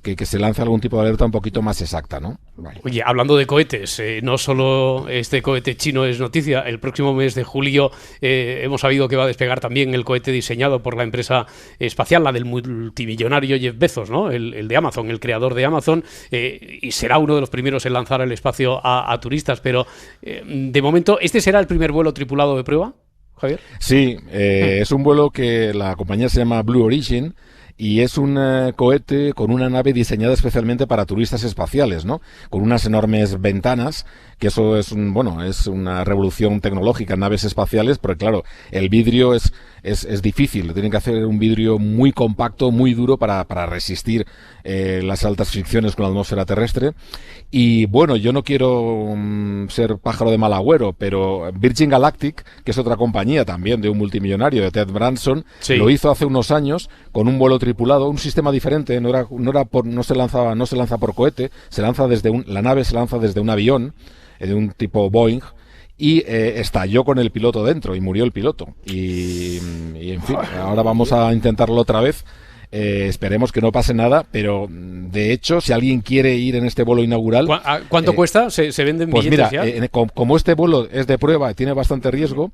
Que se lance algún tipo de alerta un poquito más exacta, ¿no? Vale. Oye, hablando de cohetes, no solo este cohete chino es noticia, el próximo mes de julio hemos sabido que va a despegar también el cohete diseñado por la empresa espacial, la del multimillonario Jeff Bezos, ¿no? El de Amazon, el creador de Amazon, y será uno de los primeros en lanzar al espacio a turistas, pero de momento, ¿este será el primer vuelo tripulado de prueba, Javier? Sí, es un vuelo que la compañía se llama Blue Origin, y es un cohete con una nave diseñada especialmente para turistas espaciales, ¿no? Con unas enormes ventanas, que eso es es una revolución tecnológica en naves espaciales, porque claro, el vidrio es difícil, tienen que hacer un vidrio muy compacto, muy duro para resistir las altas fricciones con la atmósfera terrestre. Y bueno, yo no quiero ser pájaro de mal agüero, pero Virgin Galactic, que es otra compañía también de un multimillonario, de Ted Branson, lo hizo hace unos años con un vuelo tripulado, un sistema diferente, no se lanza por cohete, la nave se lanza desde un avión, de un tipo Boeing, y estalló con el piloto dentro y murió el piloto. Y en fin, ahora vamos a intentarlo otra vez. Esperemos que no pase nada, pero de hecho, si alguien quiere ir en este vuelo inaugural... ¿Cuánto cuesta? ¿Se venden billetes ya? Como este vuelo es de prueba y tiene bastante riesgo,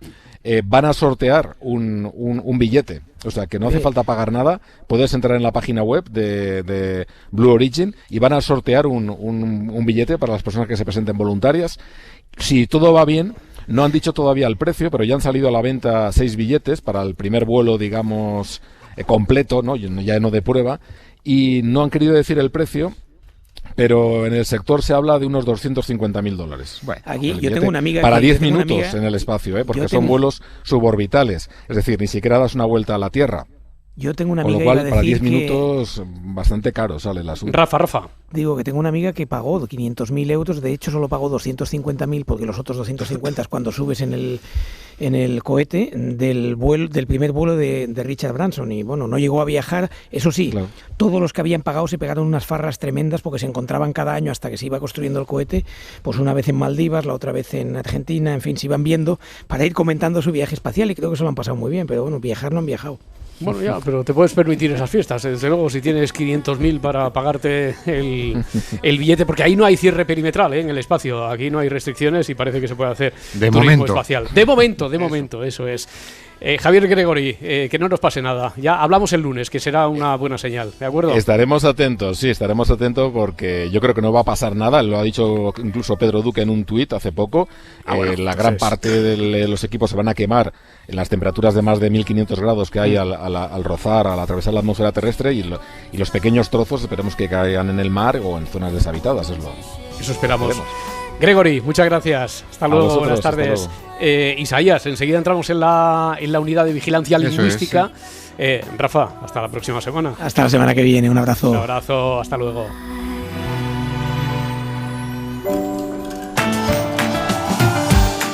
van a sortear un billete. O sea, que no hace falta pagar nada. Puedes entrar en la página web de Blue Origin y van a sortear un billete para las personas que se presenten voluntarias. Si todo va bien, no han dicho todavía el precio, pero ya han salido a la venta 6 billetes para el primer vuelo, digamos... completo, ¿no? Ya no de prueba, y no han querido decir el precio, pero en el sector se habla de unos $250.000. Bueno, aquí yo tengo una amiga para 10 minutos en el espacio, porque son vuelos suborbitales, es decir, ni siquiera das una vuelta a la Tierra. Yo tengo una amiga, con lo cual, para 10 minutos, bastante caro sale el asunto. Rafa. Digo que tengo una amiga que pagó 500.000 euros, de hecho solo pagó 250.000, porque los otros 250 es cuando subes en el cohete del primer vuelo de Richard Branson, y bueno, no llegó a viajar, eso sí, claro. Todos los que habían pagado se pegaron unas farras tremendas porque se encontraban cada año hasta que se iba construyendo el cohete, pues una vez en Maldivas, la otra vez en Argentina, en fin, se iban viendo para ir comentando su viaje espacial, y creo que se lo han pasado muy bien, pero bueno, viajar no han viajado. Bueno, ya, pero te puedes permitir esas fiestas, desde luego, si tienes 500.000 para pagarte el billete, porque ahí no hay cierre perimetral, en el espacio, aquí no hay restricciones y parece que se puede hacer turismo espacial. De momento, eso es. Javier Gregori, que no nos pase nada. Ya hablamos el lunes, que será una buena señal, ¿de acuerdo? Estaremos atentos porque yo creo que no va a pasar nada. Lo ha dicho incluso Pedro Duque en un tuit hace poco. La gran parte de los equipos se van a quemar en las temperaturas de más de 1500 grados que hay al rozar, al atravesar la atmósfera terrestre, y los pequeños trozos esperemos que caigan en el mar o en zonas deshabitadas. Eso esperamos. Gregori, muchas gracias. Hasta luego, buenas tardes. Isaías, enseguida entramos en la unidad de vigilancia lingüística. Rafa, hasta la próxima semana. Hasta la semana que viene, un abrazo. Un abrazo, hasta luego.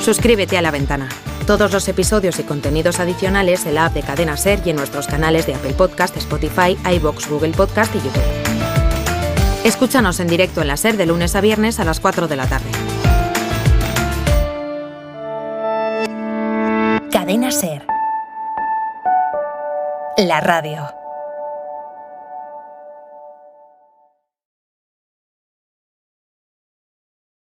Suscríbete a La Ventana. Todos los episodios y contenidos adicionales en la app de Cadena SER y en nuestros canales de Apple Podcast, Spotify, iVoox, Google Podcast y YouTube. Escúchanos en directo en la SER de lunes a viernes a las 4 de la tarde. Cadena SER. La radio.